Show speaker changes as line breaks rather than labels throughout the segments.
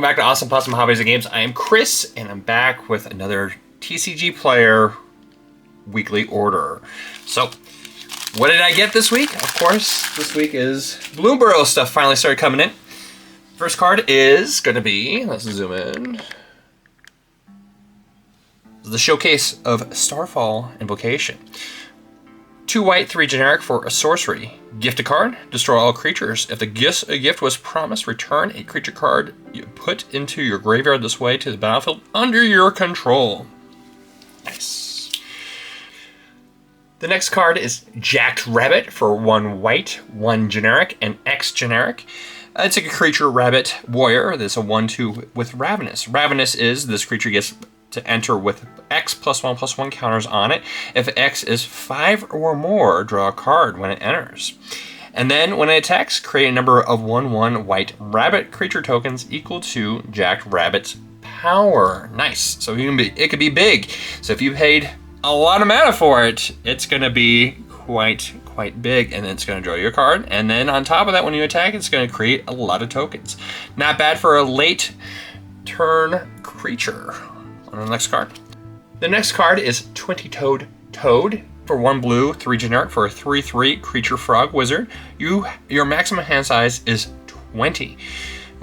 welcome back to Awesome Possum Hobbies and Games. I am Chris, and I'm back with another TCG Player weekly order. So, what did I get this week? Of course, this week is Bloomburrow stuff finally started coming in. First card is going to be, let's zoom in, the Showcase of Starfall Invocation. 2 white, 3 generic for a sorcery. Gift a card, destroy all creatures. If the gift was promised, return a creature card you put into your graveyard this way to the battlefield under your control. Nice. The next card is Jacked Rabbit for 1 white, 1 generic, and X generic. It's a creature rabbit warrior. There's a 1/2 with Ravenous. Ravenous is this creature gets to enter with X +1/+1 counters on it. If X is 5 or more, draw a card when it enters. And then when it attacks, create a number of 1/1 white rabbit creature tokens equal to Jacked Rabbit's power. Nice. So it could be big. So if you paid a lot of mana for it, it's going to be quite big, and then it's going to draw your card. And then on top of that, when you attack, it's going to create a lot of tokens. Not bad for a late turn creature. On the next card. The next card is 20-Toed Toad for 1 blue, 3 generic for a 3/3 creature frog wizard. Your maximum hand size is 20.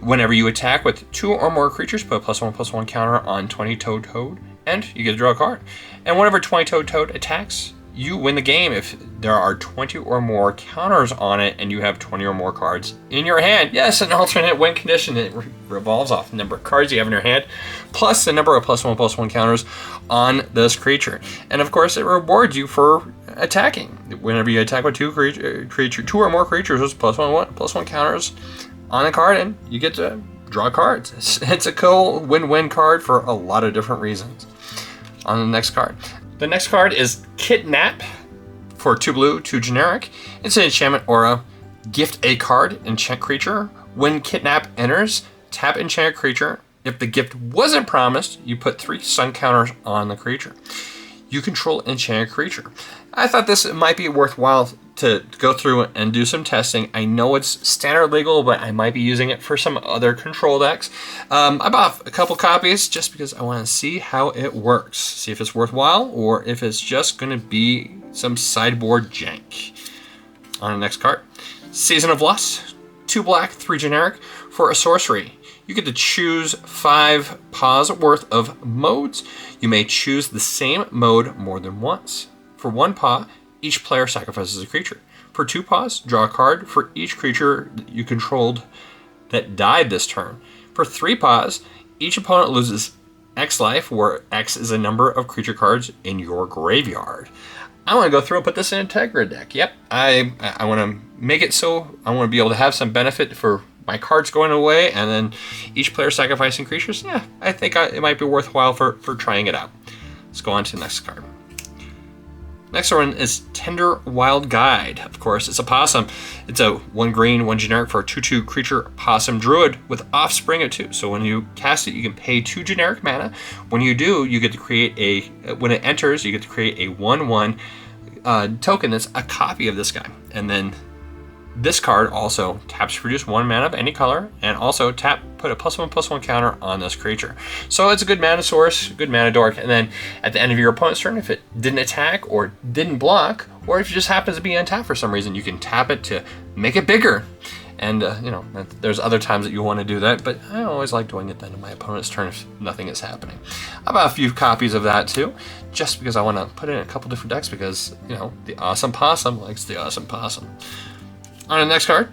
Whenever you attack with 2 or more creatures, put a +1/+1 counter on 20-Toed Toad, and you get to draw a card. And whenever 20-Toed Toad attacks, you win the game if there are 20 or more counters on it and you have 20 or more cards in your hand. Yes, an alternate win condition. It revolves off the number of cards you have in your hand, plus the number of +1/+1 counters on this creature. And of course, it rewards you for attacking. Whenever you attack with 2 or more creatures with +1/+1 counters on a card, and you get to draw cards. It's a cool win-win card for a lot of different reasons. On the next card. The next card is Kidnap for 2 blue, 2 generic. It's an enchantment aura. Gift a card, enchant creature. When Kidnap enters, tap enchant creature. If the gift wasn't promised, you put 3 sun counters on the creature. You control enchanted creature. I thought this might be worthwhile to go through and do some testing. I know it's standard legal, but I might be using it for some other control decks. I bought a couple copies just because I want to see how it works. See if it's worthwhile or if it's just going to be some sideboard jank. On the next card, Season of Lust. 2 black, 3 generic for a sorcery. You get to choose 5 paws worth of modes. You may choose the same mode more than once. For 1 paw, each player sacrifices a creature. For 2 paws, draw a card for each creature you controlled that died this turn. For 3 paws, each opponent loses X life, where X is a number of creature cards in your graveyard. I want to go through and put this in a Tegra deck. Yep, I want to make it so I want to be able to have some benefit for my cards going away, and then each player sacrificing creatures. Yeah, I think it might be worthwhile for trying it out. Let's go on to the next card. Next one is Tender Wild Guide. Of course, it's a possum. It's a 1 green, 1 generic for a 2/2 creature possum druid with offspring of 2. So when you cast it, you can pay 2 generic mana. When you do, you get to create when it enters, you get to create a 1/1 token that's a copy of this guy. And then this card also taps to produce 1 mana of any color, and also put a +1/+1 counter on this creature. So it's a good mana source, good mana dork. And then at the end of your opponent's turn, if it didn't attack or didn't block, or if it just happens to be untapped for some reason, you can tap it to make it bigger. And there's other times that you want to do that, but I always like doing it then in my opponent's turn if nothing is happening. I bought a few copies of that too, just because I want to put it in a couple different decks, because the Awesome Possum likes the Awesome Possum. On the next card,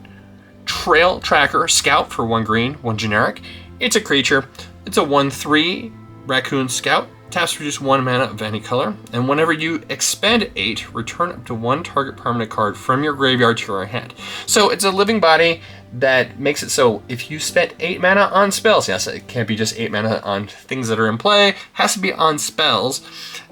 Trail Tracker Scout for 1 green, 1 generic. It's a creature. It's a 1/3 raccoon scout. Taps to produce 1 mana of any color. And whenever you expend 8, return up to 1 target permanent card from your graveyard to your hand. So it's a living body that makes it so if you spent 8 mana on spells, yes, it can't be just 8 mana on things that are in play, it has to be on spells.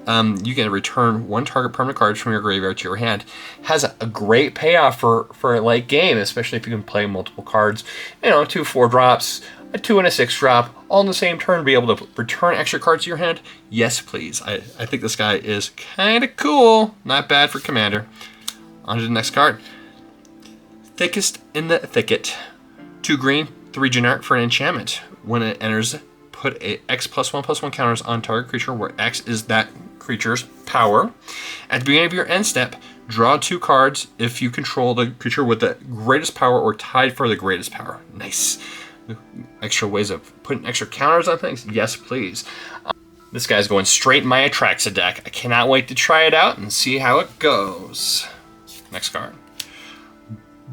You can return 1 target permanent card from your graveyard to your hand. Has a great payoff for a late game, especially if you can play multiple cards. 2 4-drops, a 2 and a 6-drop, all in the same turn, be able to return extra cards to your hand. Yes, please. I think this guy is kind of cool. Not bad for Commander. On to the next card. Thickest in the Thicket. 2 green, 3 generic for an enchantment. When it enters, put a X+1/+1 counters on target creature, where X is that creature's power. At the beginning of your end step, draw 2 cards if you control the creature with the greatest power or tied for the greatest power. Nice. Extra ways of putting extra counters on things? Yes, please. This guy's going straight in my Atraxa deck. I cannot wait to try it out and see how it goes. Next card.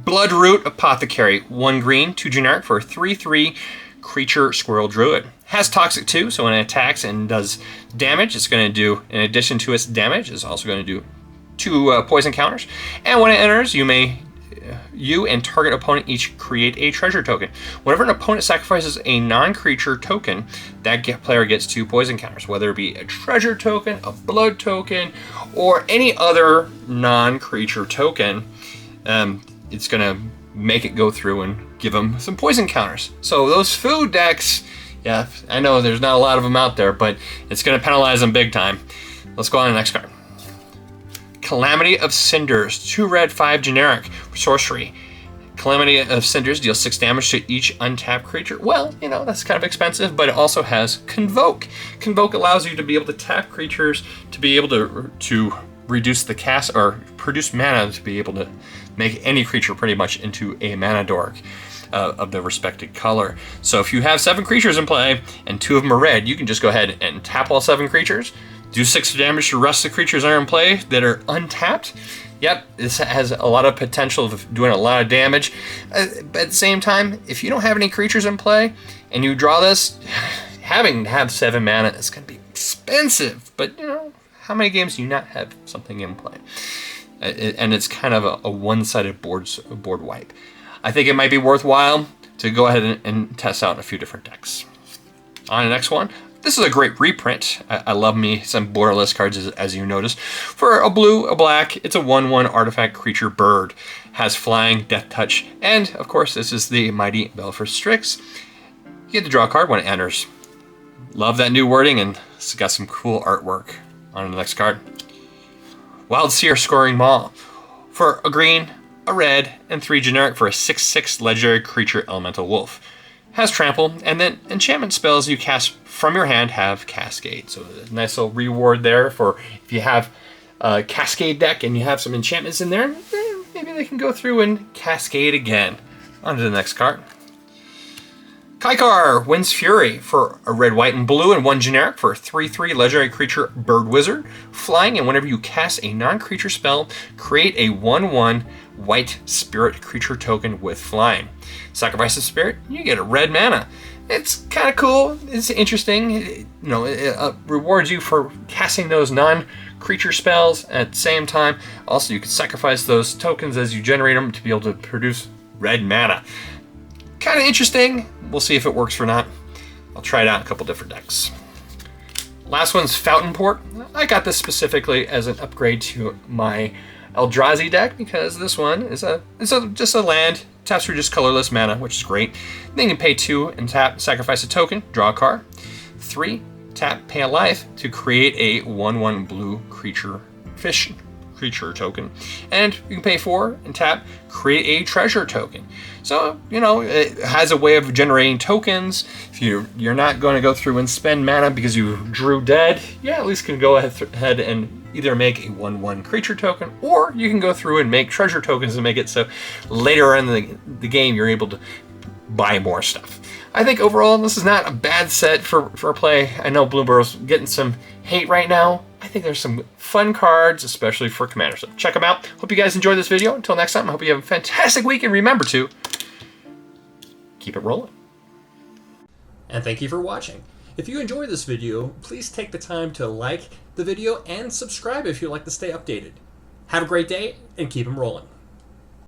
Bloodroot Apothecary. 1 green, 2 generic for a 3/3 creature squirrel druid. Has Toxic too, so when it attacks and does damage, it's going to do, in addition to its damage, it's also going to do 2 poison counters. And when it enters, you and target opponent each create a treasure token. Whenever an opponent sacrifices a non-creature token, that player gets 2 poison counters, whether it be a treasure token, a blood token, or any other non-creature token. It's going to make it go through and give them some poison counters. So those food decks, yeah, I know there's not a lot of them out there, but it's going to penalize them big time. Let's go on to the next card. Calamity of Cinders. 2 red, 5 generic for sorcery. Calamity of Cinders deals 6 damage to each untapped creature. Well, you know, that's kind of expensive, but it also has Convoke. Convoke allows you to be able to tap creatures to be able to reduce the cast or produce mana to be able to make any creature pretty much into a mana dork of the respected color. So if you have 7 creatures in play and 2 of them are red, you can just go ahead and tap all 7 creatures, do 6 damage to the rest of the creatures that are in play that are untapped. Yep, this has a lot of potential of doing a lot of damage. But at the same time, if you don't have any creatures in play and you draw this, having to have 7 mana is going to be expensive. But, you know, how many games do you not have something in play? And it's kind of a one-sided board wipe. I think it might be worthwhile to go ahead and test out a few different decks. On the next one. This is a great reprint. I love me some borderless cards, as you notice. For a blue, a black, it's a 1/1 artifact creature bird. Has flying, death touch, and of course this is the mighty Belfer Strix. You get to draw a card when it enters. Love that new wording, and it's got some cool artwork. On to the next card. Wildseer Scoring Maw. For a green, a red, and 3 generic for a 6/6 legendary creature elemental wolf. Has trample, and then enchantment spells you cast from your hand have Cascade. So a nice little reward there for if you have a Cascade deck and you have some enchantments in there, maybe they can go through and Cascade again. On to the next card. Kaikar, Wind's Fury, for a red, white, and blue, and 1 generic for a 3/3 legendary creature bird wizard. Flying, and whenever you cast a non-creature spell, create a 1/1 white spirit creature token with flying. Sacrifice a spirit, you get a red mana. It's kind of cool. It's interesting. You know, it rewards you for casting those non-creature spells at the same time. Also, you can sacrifice those tokens as you generate them to be able to produce red mana. Kind of interesting. We'll see if it works or not. I'll try it out in a couple different decks. Last one's Fountain Port. I got this specifically as an upgrade to my Eldrazi deck because this one is just a land. Taps for just colorless mana, which is great. Then you can pay 2 and tap, sacrifice a token, draw a card. 3, tap, pay a life to create a 1/1 blue creature fish creature token. And you can pay 4 and tap, create a treasure token. So, you know, it has a way of generating tokens. If you're not going to go through and spend mana because you drew dead, yeah, at least can go ahead and either make a 1/1 creature token, or you can go through and make treasure tokens and make it so later in the game you're able to buy more stuff. I think overall this is not a bad set for play. I know Bloomburrow's getting some hate right now. I think there's some fun cards, especially for Commander. So check them out. Hope you guys enjoyed this video. Until next time, I hope you have a fantastic week, and remember to keep it rolling. And thank you for watching. If you enjoyed this video, please take the time to like the video and subscribe if you'd like to stay updated. Have a great day and keep them rolling.